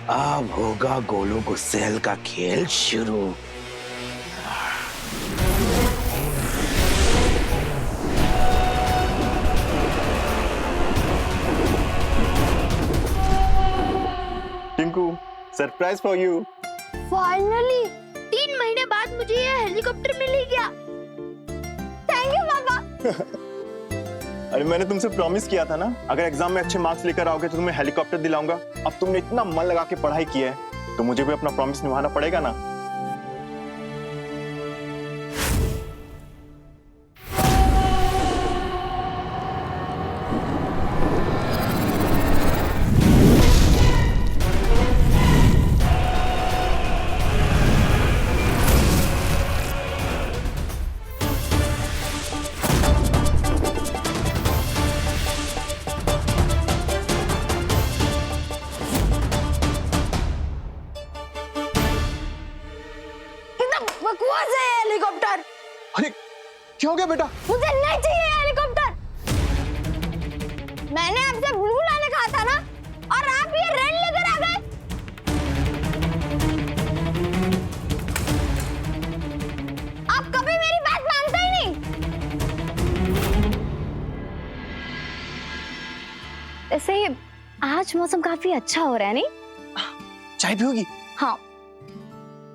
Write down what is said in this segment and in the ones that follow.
अब होगा गोलू गुस्सेल का खेल शुरू। Tinku, surprise for you. Finally 3 महीने बाद मुझे ये हेलीकॉप्टर मिल ही गया। थैंक यू पापा। अरे मैंने तुमसे प्रॉमिस किया था ना, अगर एग्जाम में अच्छे मार्क्स लेकर आओगे तो तुम्हें हेलीकॉप्टर दिलाऊंगा। अब तुमने इतना मन लगा के पढ़ाई की है तो मुझे भी अपना प्रॉमिस निभाना पड़ेगा ना। बकवास है हेलीकॉप्टर। अरे क्या हो गया बेटा? मुझे नहीं चाहिए हेलीकॉप्टर। मैंने आपसे ब्लू लाने कहा था ना, और आप ये रेड लेकर आ गए। आप कभी मेरी बात मानते ही नहीं। ऐसे आज मौसम काफी अच्छा हो रहा है, नहीं? चाय पियोगी? हाँ।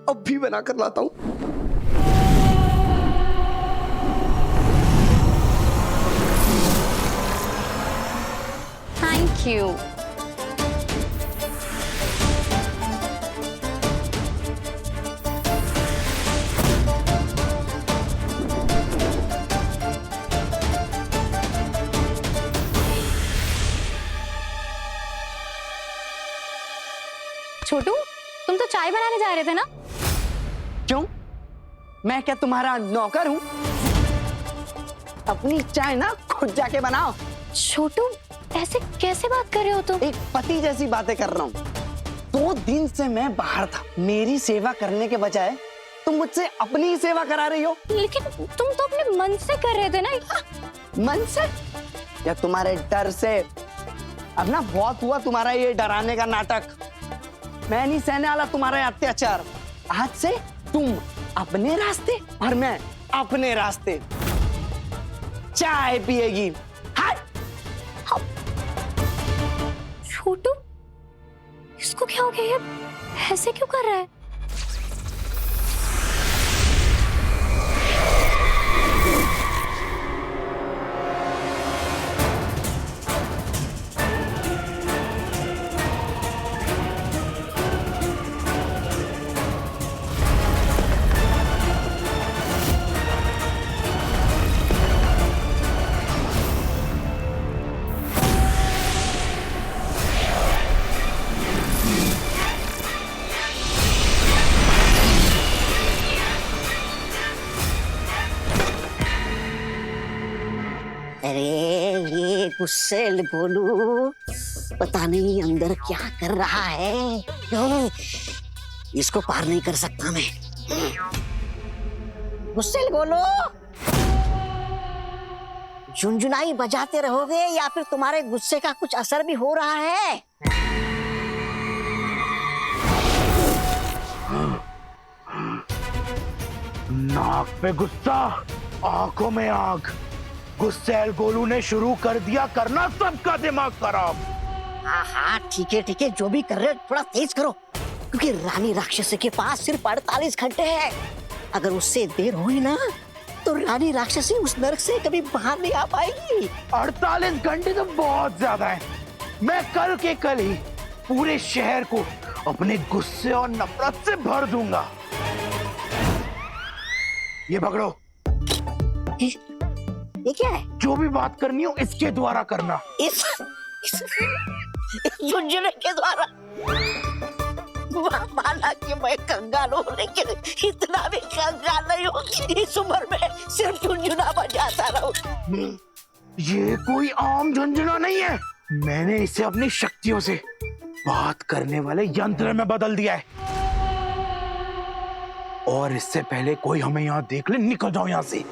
अब भी बना कर लाता हूँ। Thank you. छोटू, तुम तो चाय बनाने जा रहे थे ना? क्यों? मैं क्या तुम्हारा नौकर हूँ? अपनी चाय ना खुद जाके बनाओ। छोटू, ऐसे कैसे बात कर रहे हो तुम? एक पति जैसी बातें कर रहा हूँ। 2 दिन से मैं बाहर था, मेरी सेवा करने के बजाय तुम मुझसे अपनी ही सेवा करा रही हो। लेकिन तुम तो अपने मन से कर रहे थे ना। मन से या तुम्हारे डर से? अब ना बहुत हुआ तुम्हारा ये डराने का नाटक। मैं नहीं सहने वाला तुम्हारा अत्याचार। आज से तुम अपने रास्ते और मैं अपने रास्ते। चाय पिएगी? हाँ। छोटू, इसको क्या हो गया? ये ऐसे क्यों कर रहा है? अरे ये गुस्सेल गोलू पता नहीं अंदर क्या कर रहा है। इसको पार नहीं कर सकता मैं। गुस्सेल गोलू, झुनझुनाई बजाते रहोगे या फिर तुम्हारे गुस्से का कुछ असर भी हो रहा है? नाक पे गुस्सा, आंखों में आग। गुस्सेल गोलू ने शुरू कर दिया करना सबका दिमाग खराब। हाँ ठीक है, जो भी कर रहे हो थोड़ा तेज करो, क्योंकि रानी राक्षसी के पास सिर्फ 48 घंटे हैं। अगर उससे देर हुई ना तो रानी राक्षसी उस नरक से कभी बाहर नहीं आ पाएगी। 48 घंटे तो बहुत ज्यादा है। मैं कल के कल ही पूरे शहर को अपने गुस्से और नफरत से भर दूंगा। ये पकड़ो। ये क्या है? जो भी बात करनी हो इसके द्वारा करना। इस झुनझुने के द्वारा? माना कि मैं कंगाल हूँ, लेकिन इतना भी कंगाल नहीं हूँ कि इस उम्र में सिर्फ झुनझुना बजाता रहूं। ये कोई आम झुनझुना नहीं है। मैंने इसे अपनी शक्तियों से बात करने वाले यंत्र में बदल दिया है। और इससे पहले कोई हमें यहाँ देख ले, निकल जाओ यहाँ से।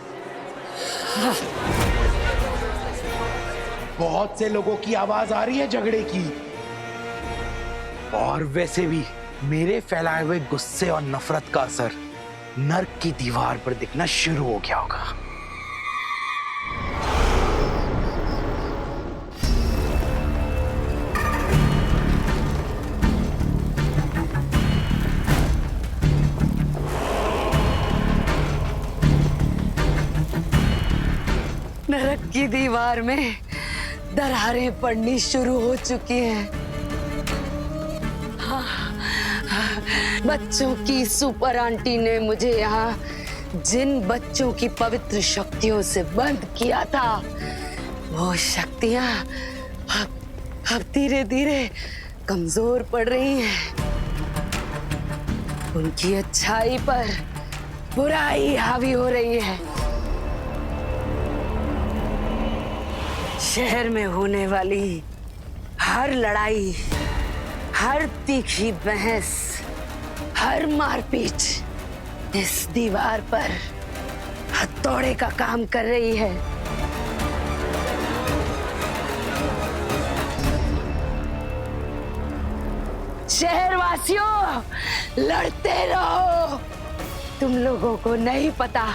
बहुत से लोगों की आवाज आ रही है झगड़े की। और वैसे भी मेरे फैलाए हुए गुस्से और नफरत का असर नर्क की दीवार पर दिखना शुरू हो गया होगा। नरक की दीवार में दरारें पड़नी शुरू हो चुकी हैं। बच्चों की सुपर आंटी ने मुझे यहाँ जिन बच्चों की पवित्र शक्तियों से बंद किया था, वो शक्तियां अब धीरे धीरे कमजोर पड़ रही हैं। उनकी अच्छाई पर बुराई हावी हो रही है। शहर में होने वाली हर लड़ाई, हर तीखी बहस, हर मारपीट इस दीवार पर हथौड़े का काम कर रही है। शहरवासियों, लड़ते रहो। तुम लोगों को नहीं पता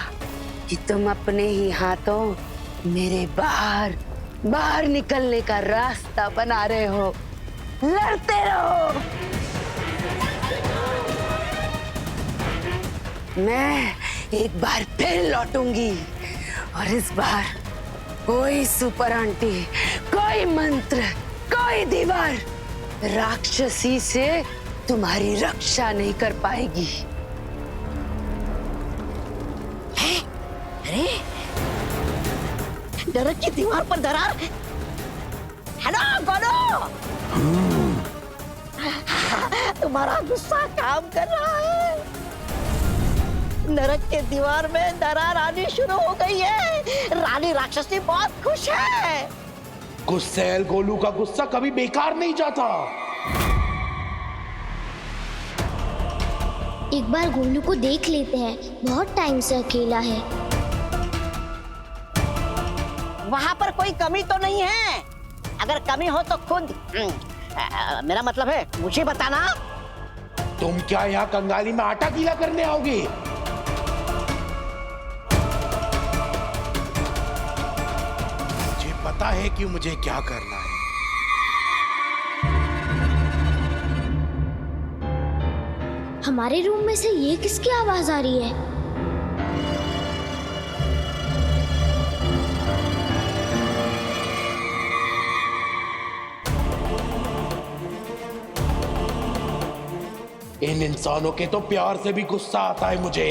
कि तुम अपने ही हाथों मेरे बाहर निकलने का रास्ता बना रहे हो। लड़ते रहो। मैं एक बार फिर लौटूंगी और इस बार कोई सुपर आंटी, कोई मंत्र, कोई दीवार राक्षसी से तुम्हारी रक्षा नहीं कर पाएगी। अरे नरक की दीवार पर दरार। हेलो गोलू, तुम्हारा गुस्सा काम कर रहा है। नरक के दीवार में दरार आनी शुरू हो गई है। रानी राक्षसी बहुत खुश है। गुस्सैल गोलू का गुस्सा कभी बेकार नहीं जाता। एक बार गोलू को देख लेते हैं, बहुत टाइम से अकेला है। वहां पर कोई कमी तो नहीं है? अगर कमी हो तो खुद मेरा मतलब है मुझे बताना। तुम क्या यहाँ कंगाली में आटा गीला करने आओगे? मुझे पता है कि मुझे क्या करना है। हमारे रूम में से ये किसकी आवाज आ रही है? इन इंसानों के तो प्यार से भी गुस्सा आता है मुझे।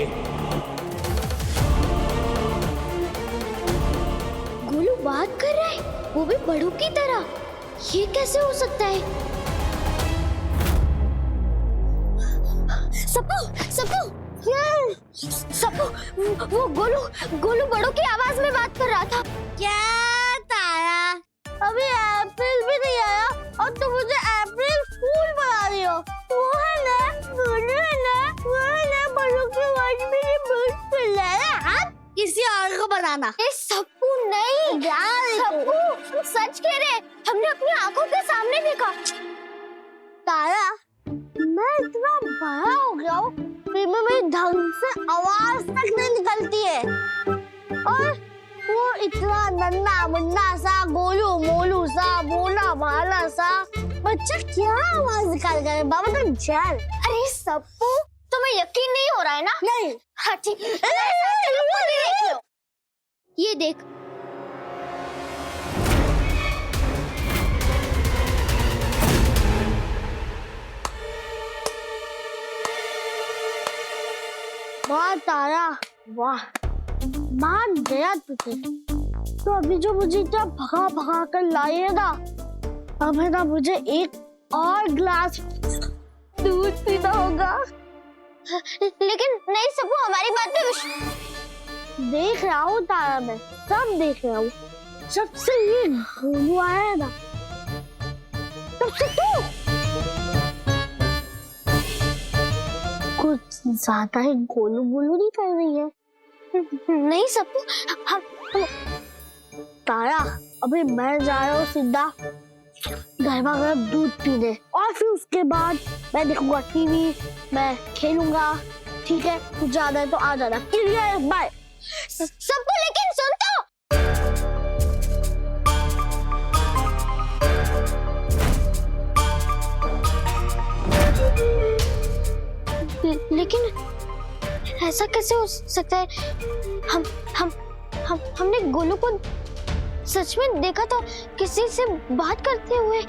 गोलू बात कर रहा है, वो भी बड़ों की तरह। ये कैसे हो सकता है? सप्पू, सप्पू, सप्पू, वो गोलू बड़ों की आवाज में बात कर रहा था। क्या तारा? अभी अप्रैल भी नहीं आया और तुम मुझे अप्रैल फूल बना रही हो। वो है ना, गोलू है ना, वो है ना, बड़ों की आवाज में ये बात कर रहा है। हाँ? किसी और को बनाना। सप्पू नहीं, सप्पू सच कह रहे, हमने अपनी आंखों के सामने देखा। तारा, मैं इतना बड़ा हो गया हूँ, फिर में मेरी ढंग से आवाज तक नहीं निकलती है। और वो इतना नन्हा मुन्ना सा, गोलू मोलू सा, बोला भाला सा बच्चा क्या आवाज निकाल गया? बाबा तुम चल। अरे सप्पू, तुम्हें यकीन नहीं हो रहा है ना? नहीं। हाँ ठीक, देख लो। ये देख। वाह तारा, वाह, मान गया तुझे। तो अभी जो मुझे इतना भगा भगा कर लाई है ना, अब है ना मुझे एक और ग्लास दूध पीना होगा। लेकिन नहीं सप्पू, हमारी बात पे देख रहा हूँ तारा, मैं सब देख रहा हूँ। जब से ये गोलू आया है ना, तब से तू कुछ ज्यादा ही गोलू बोलू नहीं कर रही है। नहीं सप्पू, तारा, अभी मैं जा रहा हूँ सीधा गर्मा गर्म दूध पीने, और फिर उसके बाद मैं देखूंगा टीवी, मैं खेलूंगा। ठीक है, तू जाना है तो आ जाना। Clear, bye. सबको लेकिन सुन तो। लेकिन ऐसा कैसे हो सकता है? हमने गोलू को सच में देखा था किसी से बात करते हुए।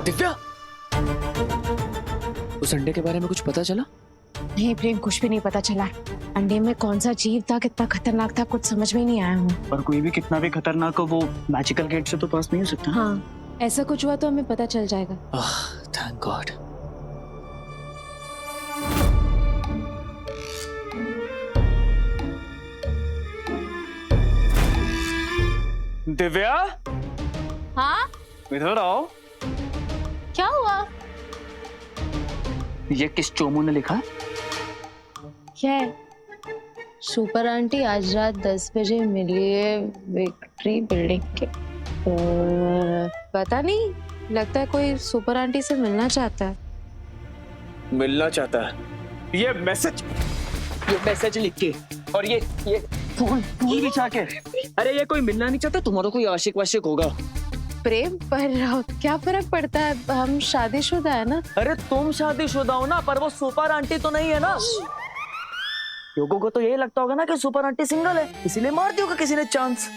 दिव्या, उस अंडे के बारे में कुछ पता चला? नहीं प्रेम, कुछ भी नहीं पता चला। अंडे में कौन सा जीव था, कितना खतरनाक था, कुछ समझ में ही नहीं आया हमें। पर कोई भी कितना भी खतरनाक हो, वो मैजिकल गेट से तो पास नहीं हो सकता। हाँ, ऐसा कुछ हुआ तो हमें पता चल जाएगा। Thank God. दिव्या, हाँ, इधर आओ। क्या हुआ? ये किस चोमू ने लिखा? क्या है? सुपर आंटी आज रात 10 बजे मिली है विक्ट्री बिल्डिंग के। पता नहीं, लगता है कोई सुपर आंटी से मिलना चाहता है। मिलना चाहता है? ये मैसेज लिख के, और ये फूल बिछा के। अरे ये कोई मिलना नहीं चाहता, तुम्हारा कोई आशिक वाशिक होगा। प्रेम, पर क्या फर्क पड़ता है, हम शादीशुदा है ना। अरे तुम शादीशुदा हो ना, पर वो सुपर आंटी तो नहीं है ना। लोगों को तो यही लगता होगा ना कि सुपर आंटी सिंगल है, इसीलिए मार दिया होगा किसी ने चांस।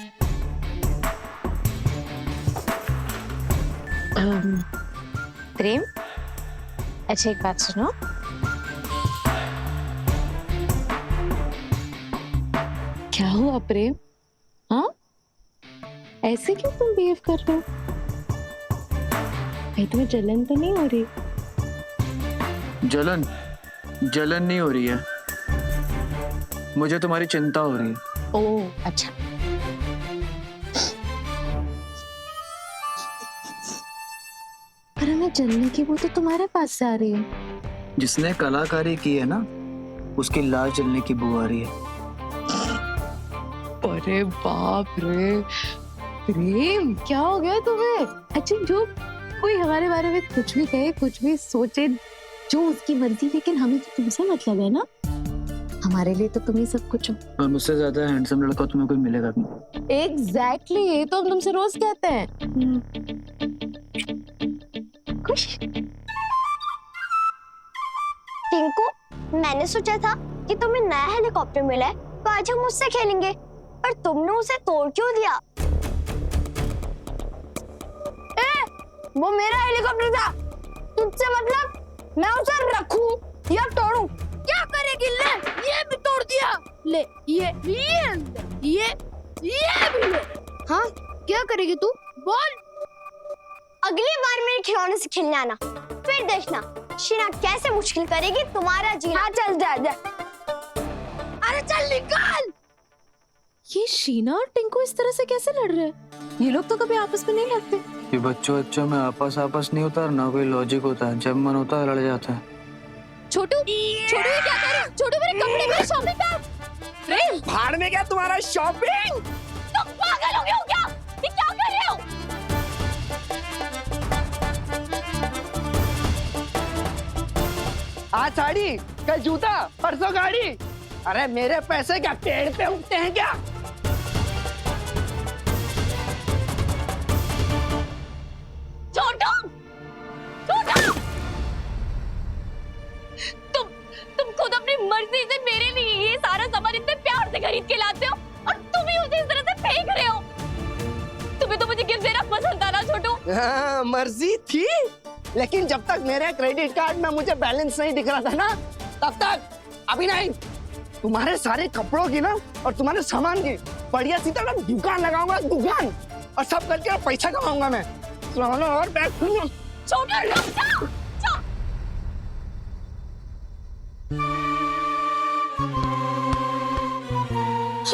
प्रेम, अच्छा एक बात सुनो। क्या हुआ प्रेम? हाँ, ऐसे क्यों तुम बिहेव कर रहे हो? कहीं तुम्हें जलन तो नहीं हो रही? जलन नहीं हो रही है, मुझे तुम्हारी चिंता हो रही है। ओह अच्छा। पर हमें जलने की वो तो तुम्हारे पास से आ रही है। जिसने कलाकारी की है ना, उसकी लाश जलने की बू आ रही है। अरे बाप रे प्रेम, क्या हो गया तुम्हें? अच्छा, जो कोई हमारे बारे में कुछ भी कहे, कुछ भी सोचे, जो उसकी मर्जी, लेकिन हमें तो तुमसे मतलब है ना। हमारे लिए तो तुम ही सब कुछ हो। और मुझसे ज्यादा हैंडसम लड़का तुम्हें कोई मिलेगा नहीं। एग्जैक्टली, ये तो हम तुमसे रोज कहते हैं। खुश? टिंकू, मैंने सोचा था कि तुम्हें नया हेलीकॉप्टर मिला है तो आज हम उससे खेलेंगे, पर तुमने उसे तोड़ क्यों दिया? वो मेरा हेलीकॉप्टर था, तुझसे मतलब मैं उसे रखूं या तोड़ूं? क्या करेगी? ले, ये भी तोड़ दिया। ले, ये भी ले। हाँ, क्या करेगी तू? बोल। अगली बार मेरे खिलौने से खेलने आना, फिर देखना शीना कैसे मुश्किल करेगी तुम्हारा जीना। हाँ, चल जा। अरे चल निकाल। ये शीना और टिंकू इस तरह से कैसे लड़ रहे हैं? ये लोग तो कभी आपस में नहीं लड़ते। ये बच्चों में आपस नहीं होता और ना कोई लॉजिक होता है, जब मन होता है लड़ जाता है। छोटू, ये क्या कर रहे हो? छोटू, मेरे कपड़े, मेरी शॉपिंग कर। प्रेम, भाड़ में क्या तुम्हारा शॉपिंग? तुम पागल हो गए हो क्या? ये क्या कर रहे हो? आज साड़ी, कल जूता, परसों गाड़ी। अरे मेरे पैसे क्या पेड़ पे उगते हैं क्या? तुम खुद अपनी मर्जी से मेरे लिए ये सारा सामान इतने प्यार से खरीद के लाते हो और तुम ही उसे इस तरह से फेंक रहे हो। तुम्हें तो मुझे गिफ्ट देना पसंद था ना छोटू? हाँ, मर्जी थी, लेकिन जब तक मेरे क्रेडिट कार्ड में मुझे बैलेंस नहीं दिख रहा था ना, तब तक अभी नहीं। तुम्हारे सारे कपड़ों की ना और तुम्हारे सामान की बढ़िया सी तरह दुकान लगाऊंगा, दुकान, और सब करके पैसा कमाऊंगा मैं। और बैग छोटू, रुक जाओ।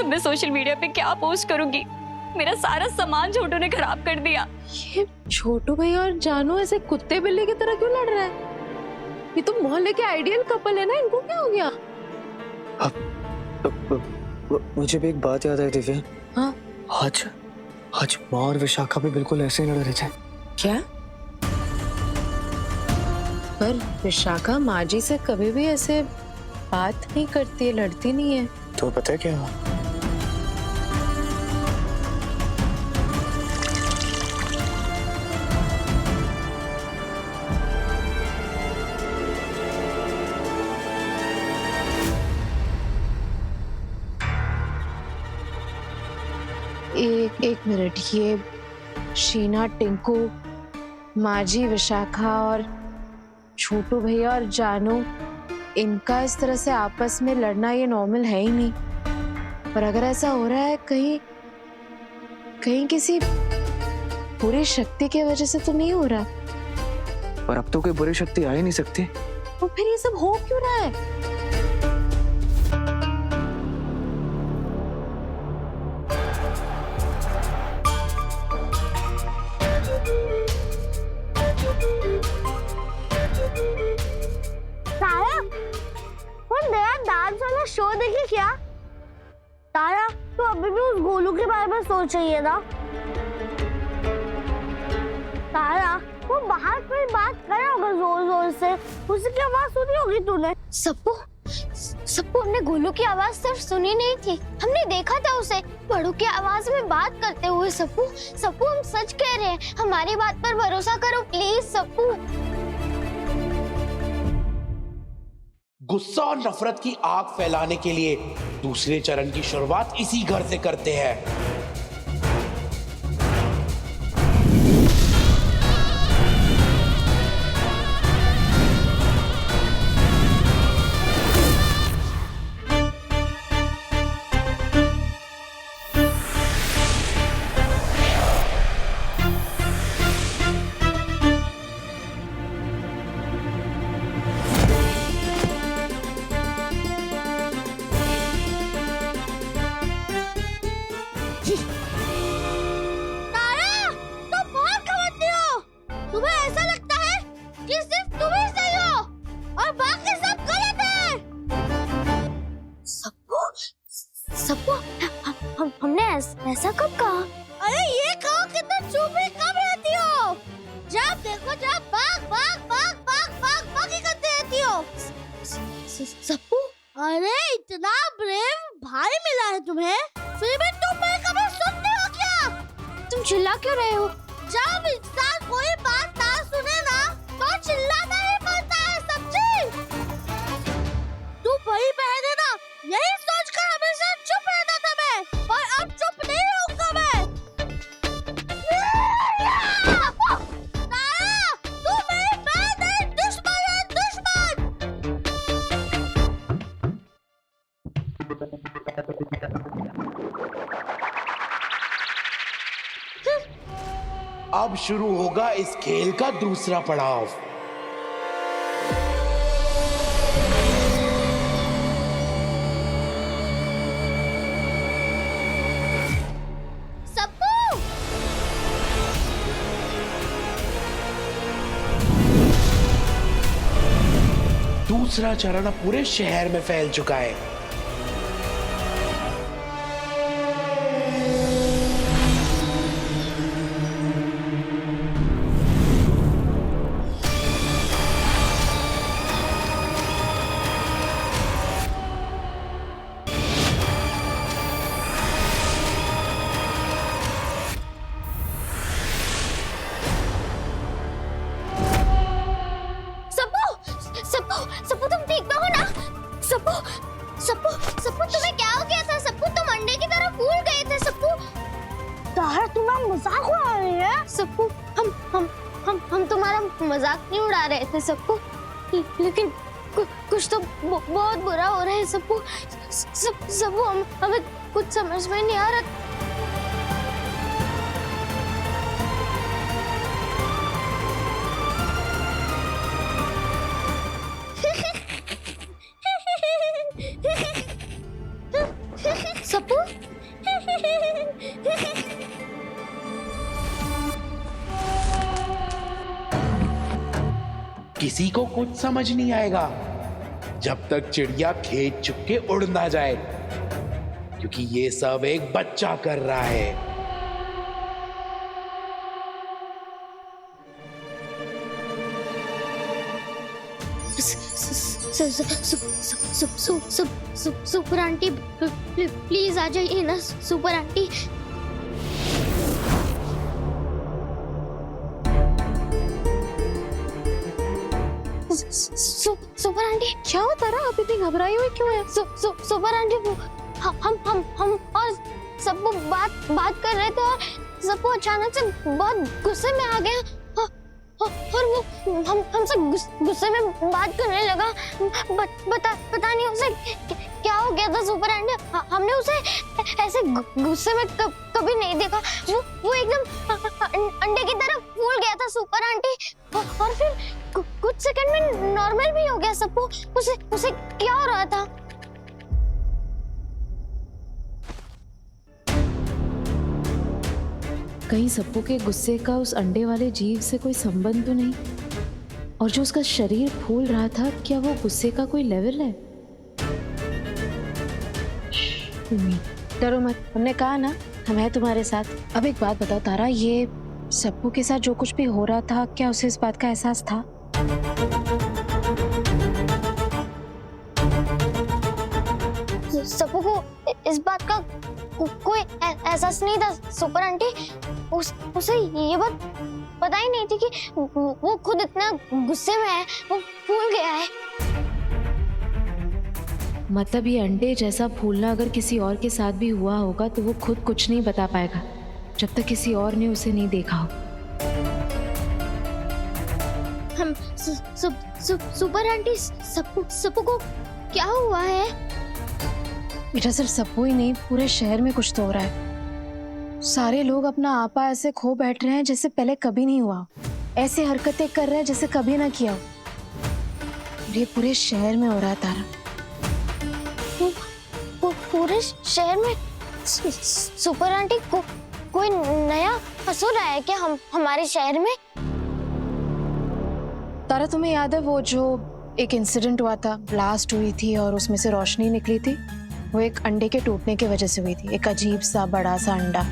मैं सोशल मीडिया पे क्या पोस्ट करूंगी? मेरा सारा सामान छोटू ने खराब कर दिया। ये छोटू भैया और जानू ऐसे कुत्ते बिल्ली की तरह क्यों लड़ रहे हैं? ये तो मोहल्ले के आइडियल कपल है ना, इनको क्या हो गया? मुझे भी एक बात याद आई दिव्या। हाँ? आज आज माँ और विशाखा भी बिल्कुल ऐसे ही लड़ रहे थे। क्या? पर विशाखा माँ जी से कभी भी ऐसे बात नहीं करती है, लड़ती नहीं है। तो पता है क्या हुआ? एक मिनट, ये शीना, टिंकू, माजी, विशाखा और छोटू भैया और जानू, इनका इस तरह से आपस में लड़ना ये नॉर्मल है ही नहीं। पर अगर ऐसा हो रहा है कहीं कहीं किसी बुरी शक्ति की वजह से तो नहीं हो रहा। पर अब तो कोई बुरी शक्ति आ ही नहीं सकती। तो फिर ये सब हो क्यों रहा है? तारा, तुम नया डांस वाला शो देखी क्या? तारा, तू अभी भी उस गोलू के बारे में सोच रही है ना? तारा, वो बाहर कोई बात कर रहा होगा जोर जोर से, उसकी आवाज सुनी होगी तूने? सप्पू, सप्पू, हमने गोलू की आवाज सिर्फ सुनी नहीं थी, हमने देखा था उसे बड़ों की आवाज में बात करते हुए। सप्पू, सप्पू, हम सच कह रहे हैं, हमारी बात पर भरोसा करो प्लीज सप्पू। गुस्सा और नफरत की आग फैलाने के लिए दूसरे चरण की शुरुआत इसी घर से करते हैं। हमने ऐसा कब कहा? अरे ये कहो कि तुम चुप ही कब रहती हो? जब देखो जब भाग भाग भाग भाग भाग भाग ही करती रहती हो। सप्पू, अरे इतना ब्रेव भाई मिला है तुम्हें, फिर भी तुम मेरी कभी सुनते हो क्या? तुम चिल्ला क्यों रहे हो? जब इंसान कोई बात ना सुने ना तो चिल्लाना ही पड़ता है, समझी? तू वही बहन है ना, यही सोचकर हमेशा चुप रहता था मैं, और अब चुप नहीं रहूंगा मैं। तारा, तू मेरी बहन है, दुश्मन है, दुश्मन। अब शुरू होगा इस खेल का दूसरा पड़ाव। सप्पू, दूसरा चरण अब पूरे शहर में फैल चुका है। सप्पू, तुम ठीक तो हो ना? सप्पू, सप्पू, सप्पू, तुम्हें क्या हो गया था? सप्पू, तुम अंडे की तरह फूल गए थे। सप्पू, तारा, तुम्हारा मजाक उड़ा रही है? सप्पू, हम तुम्हारा मजाक नहीं उड़ा रहे थे सप्पू, लेकिन कुछ तो बहुत बुरा हो रहा है सप्पू। सप्पू, हमें कुछ समझ में नहीं आ रहा। सप्पू, किसी को कुछ समझ नहीं आएगा जब तक चिड़िया खेत चुप के उड़ ना जाए, क्योंकि ये सब एक बच्चा कर रहा है। सुपर आंटी प्लीज आ जाइए ना सुपर आंटी। सुपर आंटी क्या होता रहा? आप इतनी घबराई हुई क्यों है? सुपर आंटी हम और सबको बात कर रहे थे और सबको अचानक से बहुत गुस्से में आ गया और वो हमसे गुस्से में बात करने लगा। पता नहीं उसे क्या हो गया था सुपर आंटी। हमने उसे ऐसे गुस्से में कभी नहीं देखा। वो एकदम अंडे की तरह फूल गया था सुपर आंटी, और फिर कुछ सेकंड में नॉर्मल भी हो गया सबको। उसे क्या हो रहा था? कहीं सप्पू के गुस्से का उस अंडे वाले जीव से कोई संबंध तो नहीं? और जो उसका शरीर फूल रहा था, क्या वो गुस्से का कोई लेवल है? डरो मत, हमने कहा ना हम हैं तुम्हारे साथ। अब एक बात बताओ तारा, ये सप्पू के साथ जो कुछ भी हो रहा था, क्या उसे इस बात का एहसास था? सप्पू को इस बात का कोई एहसास नहीं था सुपर आंटी। उसे ये बात पता ही नहीं थी कि वो खुद इतना गुस्से में है, वो फूल गया है। मतलब ये अंडे जैसा फूलना अगर किसी और के साथ भी हुआ होगा तो वो खुद कुछ नहीं बता पाएगा जब तक किसी और ने उसे नहीं देखा हो। हम सुपर आंटी सप्पू को क्या हुआ है? बेटा सिर्फ सप्पू ही नहीं, पूरे शहर में कुछ तो हो रहा है। सारे लोग अपना आपा ऐसे खो बैठ रहे हैं जैसे पहले कभी नहीं हुआ। ऐसे हरकतें कर रहे हैं जैसे कभी ना किया हो। ये पूरे शहर में हो रहा है तारा। पूरे शहर में सुपर आंटी को कोई नया असुर आया क्या हमारे शहर में? तारा तुम्हें याद है वो जो एक इंसिडेंट हुआ था, ब्लास्ट हुई थी और उसमें से रोशनी निकली थी? वो एक अंडे के टूटने की वजह से हुई थी। एक अजीब सा बड़ा सा अंडा।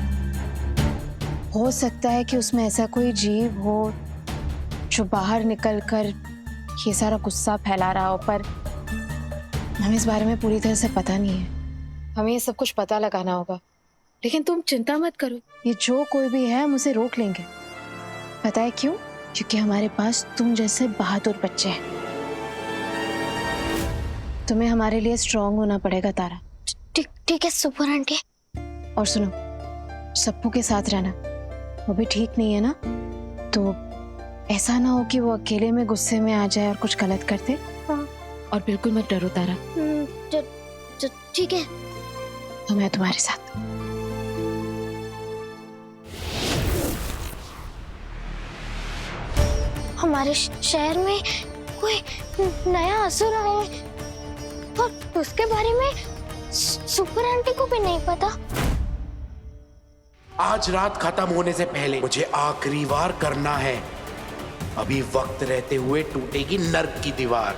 हो सकता है कि उसमें ऐसा कोई जीव हो जो बाहर निकलकर ये सारा गुस्सा फैला रहा हो, पर हमें इस बारे में पूरी तरह से पता नहीं है। हमें ये सब कुछ पता लगाना होगा। लेकिन तुम चिंता मत करो, ये जो कोई भी है हम उसे रोक लेंगे। पता है क्यों? क्योंकि हमारे पास तुम जैसे बहादुर बच्चे हैं। तुम्हें हमारे लिए स्ट्रांग होना पड़ेगा तारा। ठीक है सुपर आंटी। और सुनो, सप्पू के साथ रहना, वो भी ठीक नहीं है ना, तो ऐसा ना हो कि वो अकेले में गुस्से में आ जाए और कुछ गलत कर दे। हाँ। और बिल्कुल मत डरो तारा। ठीक है, तो मैं तुम्हारे साथ। हमारे शहर में कोई नया असुर आया है और उसके बारे में सुपर आंटी को भी नहीं पता। आज रात खत्म होने से पहले मुझे आखिरी बार करना है। अभी वक्त रहते हुए टूटेगी नर्क की दीवार।